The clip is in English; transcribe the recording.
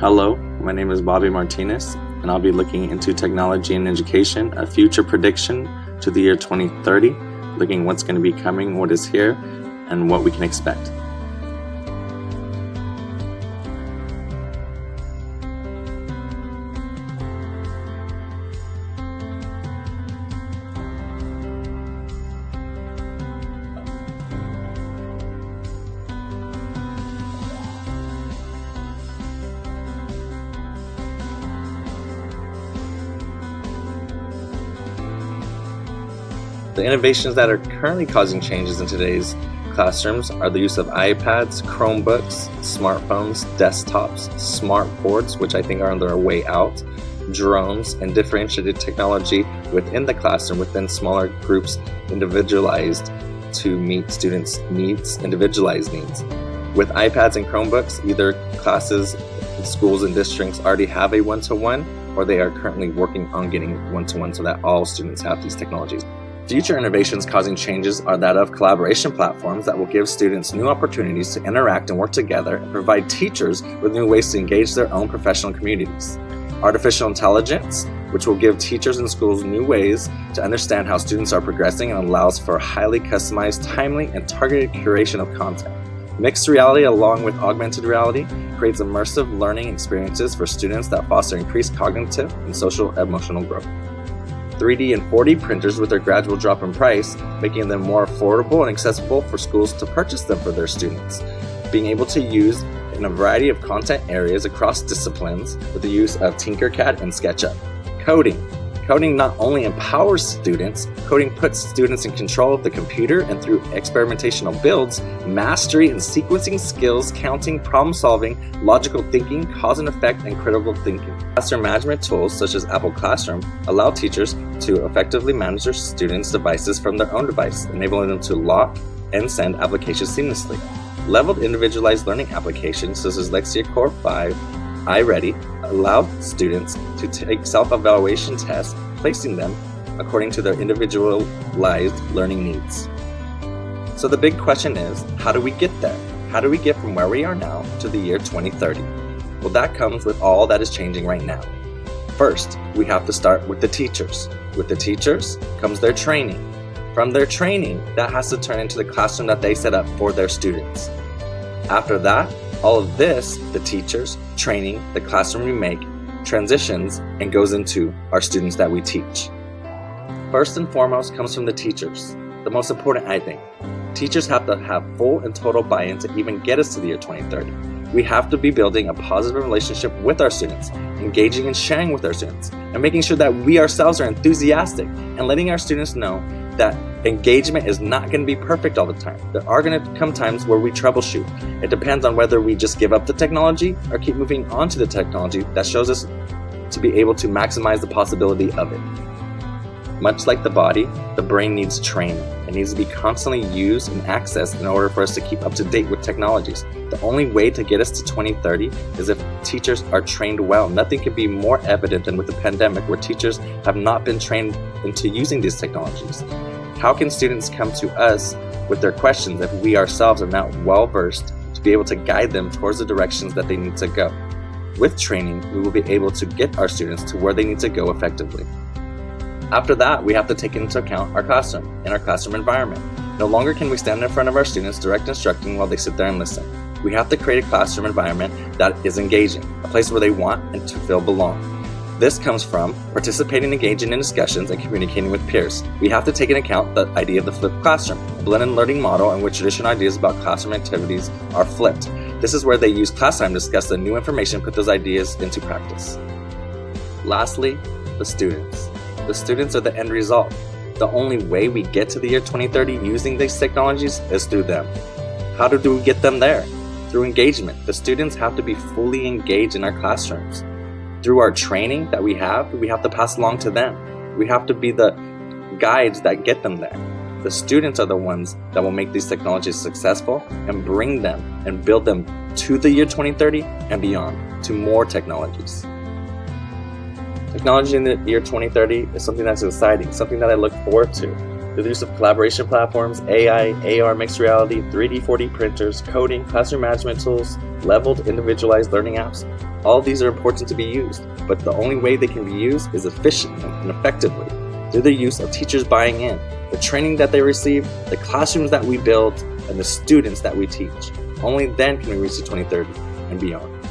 Hello, my name is Bobby Martinez, and I'll be looking into technology and education, a future prediction to the year 2030, looking at what's going to be coming, what is here, and what we can expect. The innovations that are currently causing changes in today's classrooms are the use of iPads, Chromebooks, smartphones, desktops, smart boards, which I think are on their way out, drones, and differentiated technology within the classroom, within smaller groups, individualized to meet students' needs, individualized needs. With iPads and Chromebooks, either classes, schools, and districts already have a one-to-one, or they are currently working on getting one-to-one so that all students have these technologies. Future innovations causing changes are that of collaboration platforms that will give students new opportunities to interact and work together and provide teachers with new ways to engage their own professional communities. Artificial intelligence, which will give teachers and schools new ways to understand how students are progressing and allows for highly customized, timely, and targeted curation of content. Mixed reality along with augmented reality creates immersive learning experiences for students that foster increased cognitive and social emotional growth. 3D and 4D printers with their gradual drop in price, making them more affordable and accessible for schools to purchase them for their students. Being able to use in a variety of content areas across disciplines with the use of Tinkercad and SketchUp. Coding not only empowers students, coding puts students in control of the computer, and through experimentational builds, mastery and sequencing skills, counting, problem solving, logical thinking, cause and effect, and critical thinking. Classroom management tools such as Apple Classroom allow teachers to effectively manage their students' devices from their own device, enabling them to lock and send applications seamlessly. Leveled individualized learning applications such as Lexia Core 5, iReady allow students to take self-evaluation tests, placing them according to their individualized learning needs. So the big question is, how do we get there? How do we get from where we are now to the year 2030? Well, that comes with all that is changing right now. First, we have to start with the teachers. With the teachers comes their training. From their training, that has to turn into the classroom that they set up for their students. After that, all of this, the teachers, training, the classroom we make, transitions and goes into our students that we teach. First and foremost comes from the teachers. The most important, I think. Teachers have to have full and total buy-in to even get us to the year 2030. We have to be building a positive relationship with our students, engaging and sharing with our students, and making sure that we ourselves are enthusiastic and letting our students know that engagement is not going to be perfect all the time. There are going to come times where we troubleshoot. It depends on whether we just give up the technology or keep moving on to the technology that shows us to be able to maximize the possibility of it. Much like the body, the brain needs training. It needs to be constantly used and accessed in order for us to keep up to date with technologies. The only way to get us to 2030 is if teachers are trained well. Nothing could be more evident than with the pandemic, where teachers have not been trained into using these technologies. How can students come to us with their questions if we ourselves are not well versed to be able to guide them towards the directions that they need to go? With training, we will be able to get our students to where they need to go effectively. After that, we have to take into account our classroom and our classroom environment. No longer can we stand in front of our students direct instructing while they sit there and listen. We have to create a classroom environment that is engaging, a place where they want and to feel belong. This comes from participating, engaging in discussions, and communicating with peers. We have to take into account the idea of the flipped classroom, a blended learning model in which traditional ideas about classroom activities are flipped. This is where they use class time to discuss the new information, put those ideas into practice. Lastly, the students. The students are the end result. The only way we get to the year 2030 using these technologies is through them. How do we get them there? Through engagement. The students have to be fully engaged in our classrooms. Through our training that we have to pass along to them. We have to be the guides that get them there. The students are the ones that will make these technologies successful and bring them and build them to the year 2030 and beyond, to more technologies. Technology in the year 2030 is something that's exciting, something that I look forward to. Through the use of collaboration platforms, AI, AR, mixed reality, 3D, 4D printers, coding, classroom management tools, leveled, individualized learning apps, all of these are important to be used, but the only way they can be used is efficiently and effectively through the use of teachers buying in, the training that they receive, the classrooms that we build, and the students that we teach. Only then can we reach the 2030 and beyond.